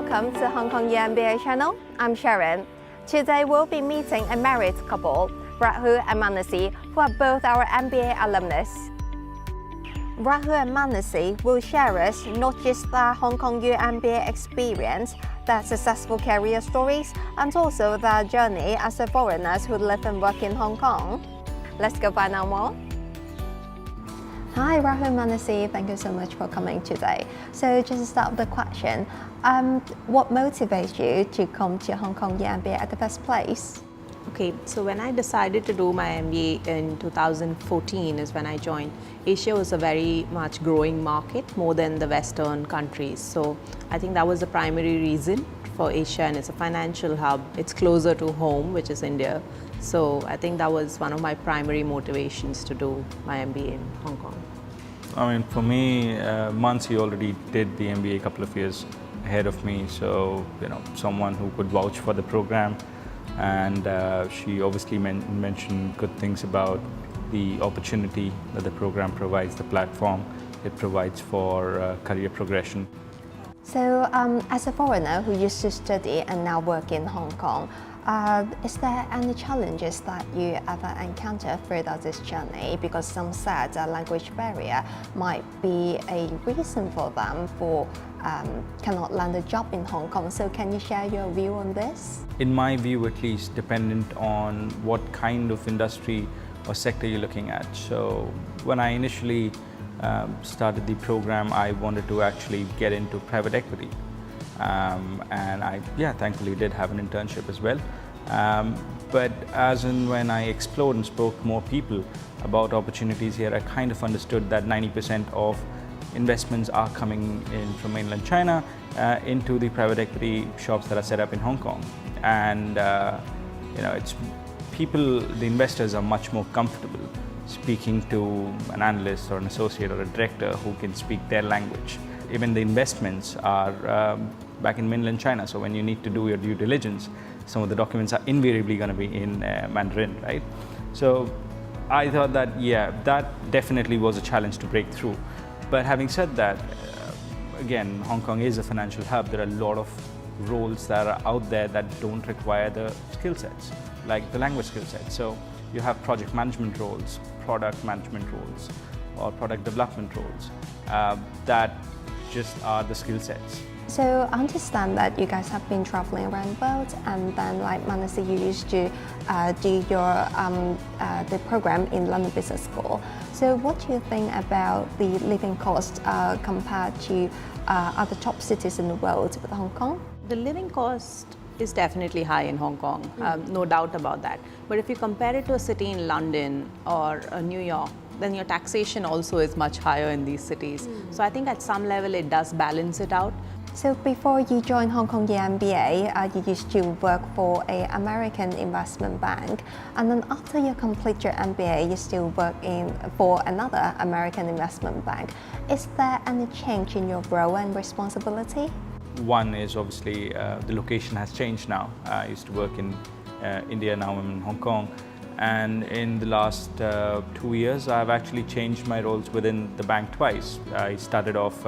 welcome to Hong Kong MBA channel. I'm Sharon. Today we'll be meeting a married couple, Rahul and Manasi, who are both our MBA alumnus. Rahul and Manasi will share us not just their Hong Kong U MBA experience, their successful career stories, and also their journey as a foreigners who live and work in Hong Kong. Let's go find out more. Hi Rahul and Manasi, thank you so much for coming today. So just to start with the question, what motivates you to come to Hong Kong U MBA at the first place? Okay, so when I decided to do my MBA in 2014 is when I joined. Asia was a very much growing market, more than the Western countries. So I think that was the primary reason for Asia, and it's a financial hub. It's closer to home, which is India. So I think that was one of my primary motivations to do my MBA in Hong Kong. I mean, for me, Mansi already did the MBA a couple of years ahead of me. So, someone who could vouch for the program. And she obviously mentioned good things about the opportunity that the program provides, the platform it provides for career progression. So as a foreigner who used to study and now work in Hong Kong, is there any challenges that you ever encounter throughout this journey? Because some said a language barrier might be a reason for them for cannot land a job in Hong Kong. So can you share your view on this? In my view, at least, dependent on what kind of industry or sector you're looking at. So when I initially started the program, I wanted to actually get into private equity. And I thankfully did have an internship as well. But as and when I explored and spoke to more people about opportunities here, I kind of understood that 90% of investments are coming in from mainland China into the private equity shops that are set up in Hong Kong. And it's people, the investors are much more comfortable speaking to an analyst or an associate or a director who can speak their language. Even the investments are back in mainland China, so when you need to do your due diligence, some of the documents are invariably going to be in Mandarin, right? So I thought that, that definitely was a challenge to break through. But having said that, again, Hong Kong is a financial hub. There are a lot of roles that are out there that don't require the skill sets, like the language skill set. So you have project management roles, product management roles, or product development roles that just are the skill sets. So I understand that you guys have been traveling around the world, and then like Manasi, you used to do your the program in London Business School. So what do you think about the living cost compared to other top cities in the world with Hong Kong? The living cost is definitely high in Hong Kong, no doubt about that. But if you compare it to a city in London or New York, then your taxation also is much higher in these cities. So I think at some level it does balance it out. So before you joined Hong Kong U MBA, you used to work for an American investment bank, and then after you complete your MBA, you still work for another American investment bank. Is there any change in your role and responsibility? One is obviously the location has changed now. I used to work in India, now I'm in Hong Kong. And in the last 2 years, I've actually changed my roles within the bank twice. I started off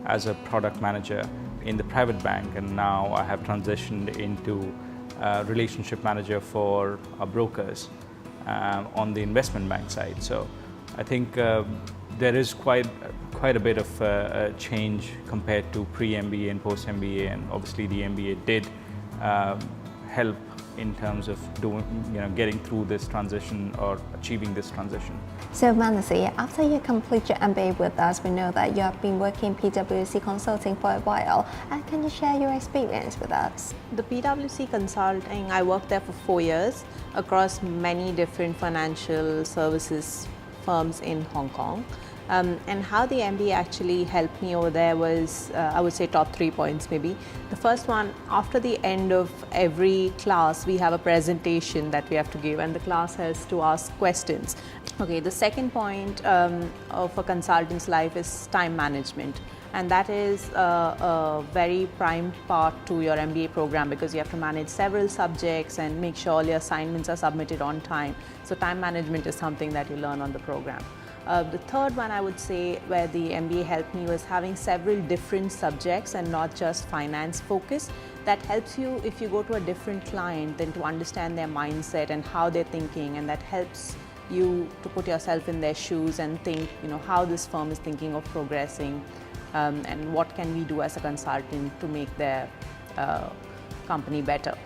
as a product manager in the private bank, and now I have transitioned into relationship manager for our brokers on the investment bank side. So I think there is quite a bit of a change compared to pre-MBA and post-MBA, and obviously the MBA did help in terms of getting through this transition or achieving this transition. So Manasi, after you complete your MBA with us, we know that you have been working in PwC Consulting for a while. Can you share your experience with us? The PwC Consulting, I worked there for 4 years across many different financial services firms in Hong Kong. And how the MBA actually helped me over there was, I would say, top 3 points maybe. The first one, after the end of every class, we have a presentation that we have to give, and the class has to ask questions. Okay, the second point of a consultant's life is time management. And that is a very prime part to your MBA program, because you have to manage several subjects and make sure all your assignments are submitted on time. So time management is something that you learn on the program. The third one I would say where the MBA helped me was having several different subjects and not just finance focus. That helps you if you go to a different client then to understand their mindset and how they're thinking, and that helps you to put yourself in their shoes and think, how this firm is thinking of progressing, and what can we do as a consultant to make their company better.